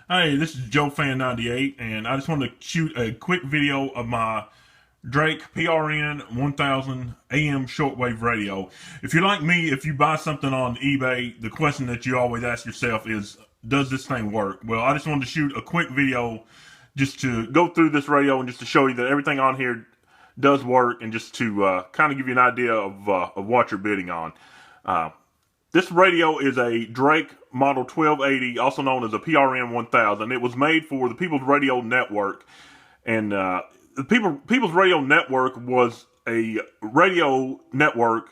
Hey, this is Joe Fan 98, and I just wanted to shoot a quick video of my Drake PRN 1000 AM shortwave radio. If you're like me, if you buy something on eBay, the question that you always ask yourself is, does this thing work? Well, I just wanted to shoot a quick video just to go through this radio and just to show you that everything on here does work, and just to kind of give you an idea of what you're bidding on. This radio is a Drake Model 1280, also known as a PRN 1000. It was made for the People's Radio Network, and the People's Radio Network was a radio network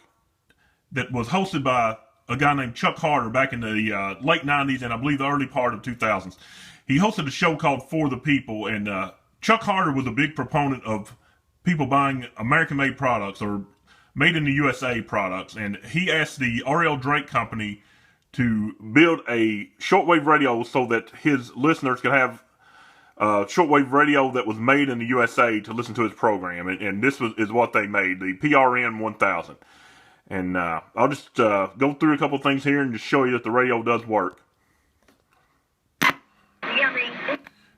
that was hosted by a guy named Chuck Harder back in the late 90s and I believe the early part of 2000s. He hosted a show called For the People, and Chuck Harder was a big proponent of people buying American-made products or made in the USA products, and he asked the R.L. Drake Company to build a shortwave radio so that his listeners could have shortwave radio that was made in the USA to listen to his program, and this is what they made, the PRN 1000. And I'll just go through a couple things here and just show you that the radio does work.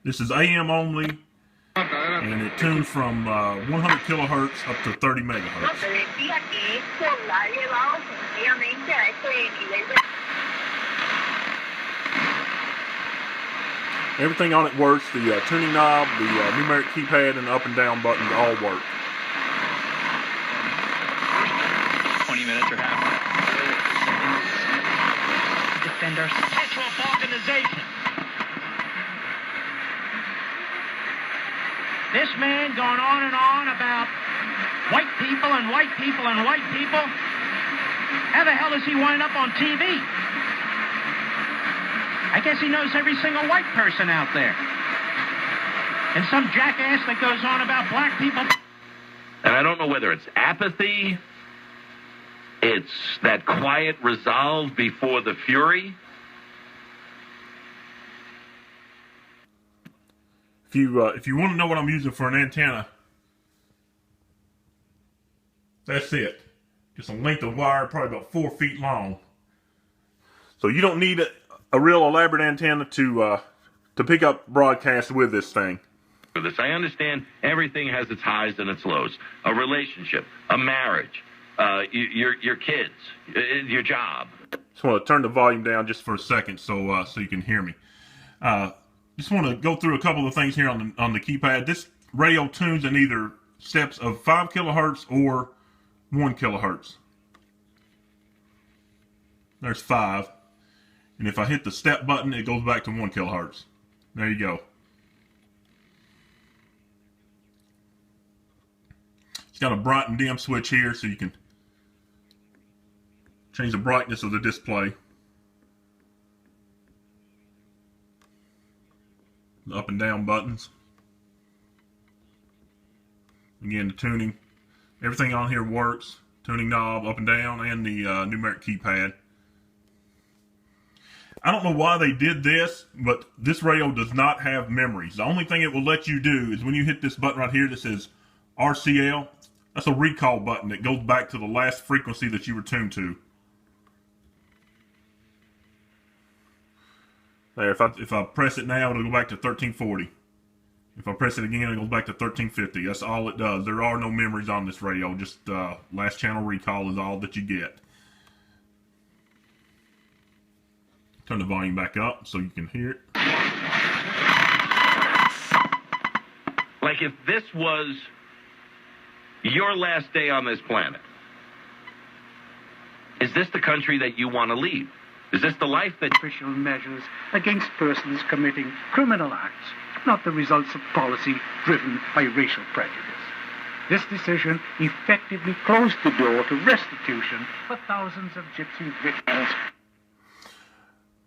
This is AM only, and it tunes from 100 kilohertz up to 30 megahertz. Everything on it works. The tuning knob, the numeric keypad, and the up and down buttons all work. 20 minutes or half. Defend our sexual organization. This man going on about white people and white people and white people. How the hell does he wind up on TV? I guess he knows every single white person out there. And some jackass that goes on about black people. And I don't know whether it's apathy, it's that quiet resolve before the fury. If you want to know what I'm using for an antenna, that's it. Just a length of wire, probably about 4 feet long. So you don't need a real elaborate antenna to pick up broadcasts with this thing. For this, I understand everything has its highs and its lows. A relationship, a marriage, your kids, your job. Just want to turn the volume down just for a second so you can hear me. Just want to go through a couple of things here on the keypad. This radio tunes in either steps of 5 kilohertz or 1 kilohertz. There's 5. And if I hit the step button, it goes back to 1 kilohertz. There you go. It's got a bright and dim switch here, so you can change the brightness of the display. The up and down buttons. Again, the tuning. Everything on here works. Tuning knob, up and down, and the numeric keypad. I don't know why they did this, but this radio does not have memories. The only thing it will let you do is when you hit this button right here that says RCL, that's a recall button that goes back to the last frequency that you were tuned to. There, if I press it now, it'll go back to 1340. If I press it again, it goes back to 1350. That's all it does. There are no memories on this radio. Just last channel recall is all that you get. Turn the volume back up so you can hear it. Like if this was your last day on this planet, is this the country that you want to leave? Is this the life that... Official measures against persons committing criminal acts, not the results of policy driven by racial prejudice. This decision effectively closed the door to restitution for thousands of gypsy victims.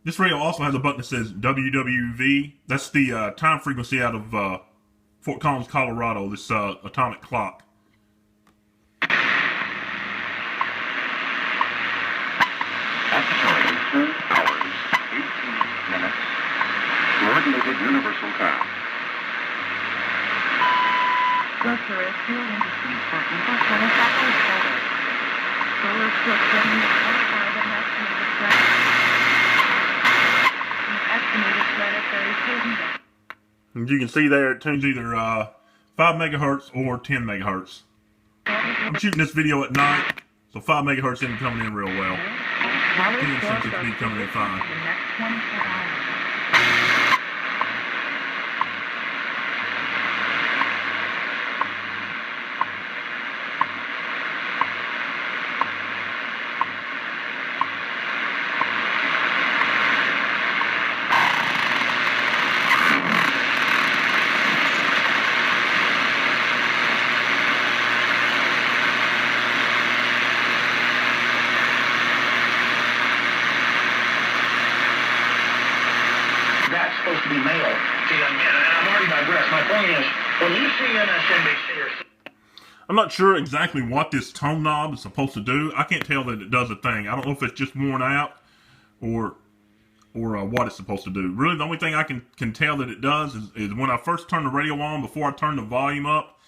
This radio also has a button that says WWV. That's the time frequency out of Fort Collins, Colorado, this atomic clock. At the time, 2 hours, 18 minutes, coordinated universal time. Estimated And you can see there it tunes either 5 megahertz or 10 megahertz. I'm shooting this video at night, so 5 megahertz isn't coming in real well. 10 seems to be coming in fine. Supposed to be male. See, and I'm already digressed. My point is, when you see MSNBC or I'm not sure exactly what this tone knob is supposed to do. I can't tell that it does a thing. I don't know if it's just worn out or what it's supposed to do. Really, the only thing I can tell that it does is when I first turn the radio on, before I turn the volume up,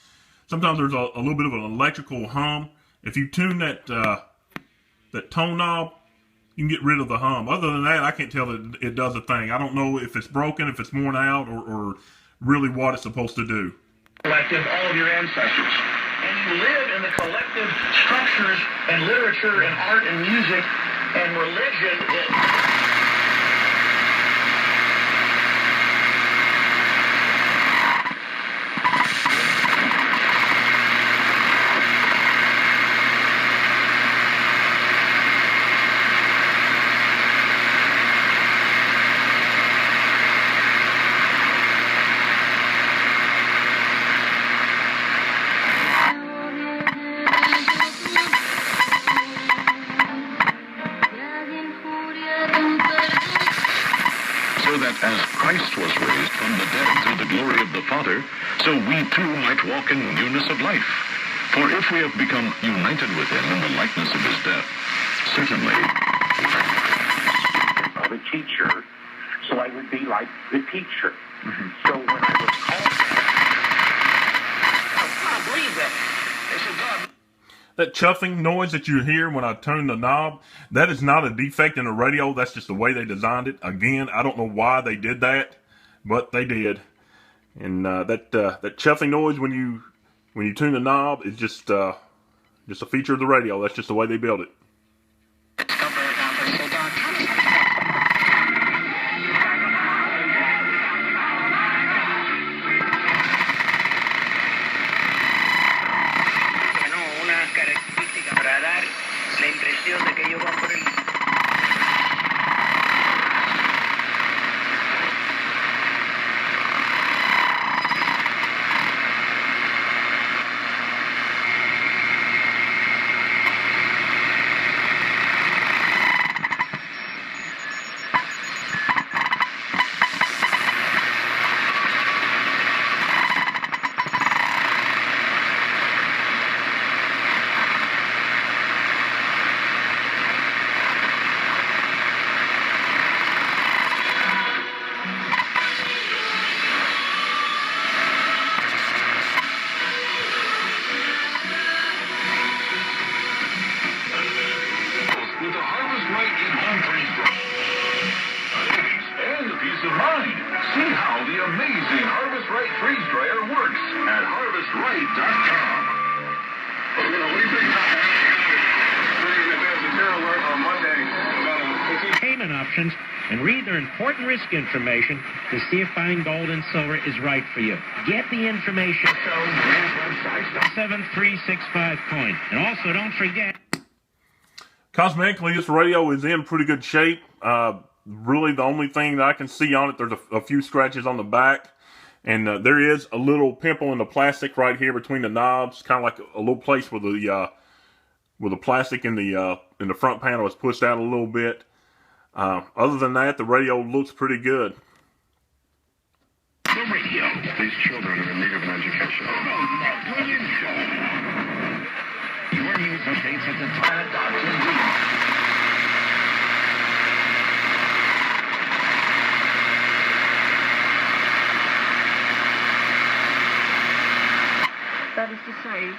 sometimes there's a little bit of an electrical hum. If you tune that tone knob, you can get rid of the hum. Other than that, I can't tell that it does a thing. I don't know if it's broken, if it's worn out, or really what it's supposed to do. collective, all of your ancestors. And you live in the collective structures and literature and art and music and religion. As Christ was raised from the dead through the glory of the Father, so we too might walk in newness of life. For if we have become united with him in the likeness of his death, certainly of a teacher, so I would be like the teacher. So when I was called, I can't believe that. They said, God. That chuffing noise that you hear when I turn the knob, that is not a defect in the radio. That's just the way they designed it. Again, I don't know why they did that, but they did. And that chuffing noise when you tune the knob is just a feature of the radio. That's just the way they built it. see how the amazing Harvest Right freeze dryer works at harvestright.com. What do you think on Monday? Payment options and read their important risk information to see if buying gold and silver is right for you. Get the information. 7365 coin. And also don't forget. Cosmetically, this radio is in pretty good shape. Really, the only thing that I can see on it, there's a few scratches on the back. And there is a little pimple in the plastic right here between the knobs. Kind of like a little place where the plastic in the front panel is pushed out a little bit. Other than that, the radio looks pretty good. The radio. These children are in need of an education. Brilliant show. Your news updates at the planet.tv. That is to say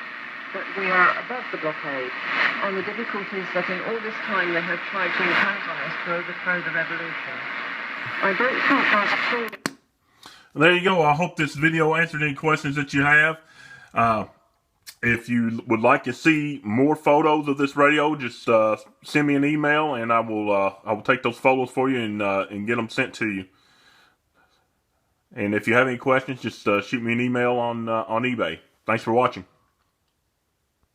that we are above the blockade on the difficulties that in all this time they have tried to impose on us to overthrow the revolution. I don't think that's true. There you go. I hope this video answered any questions that you have. If you would like to see more photos of this radio, just send me an email, and I will take those photos for you and get them sent to you. And if you have any questions, just shoot me an email on eBay. Thanks for watching.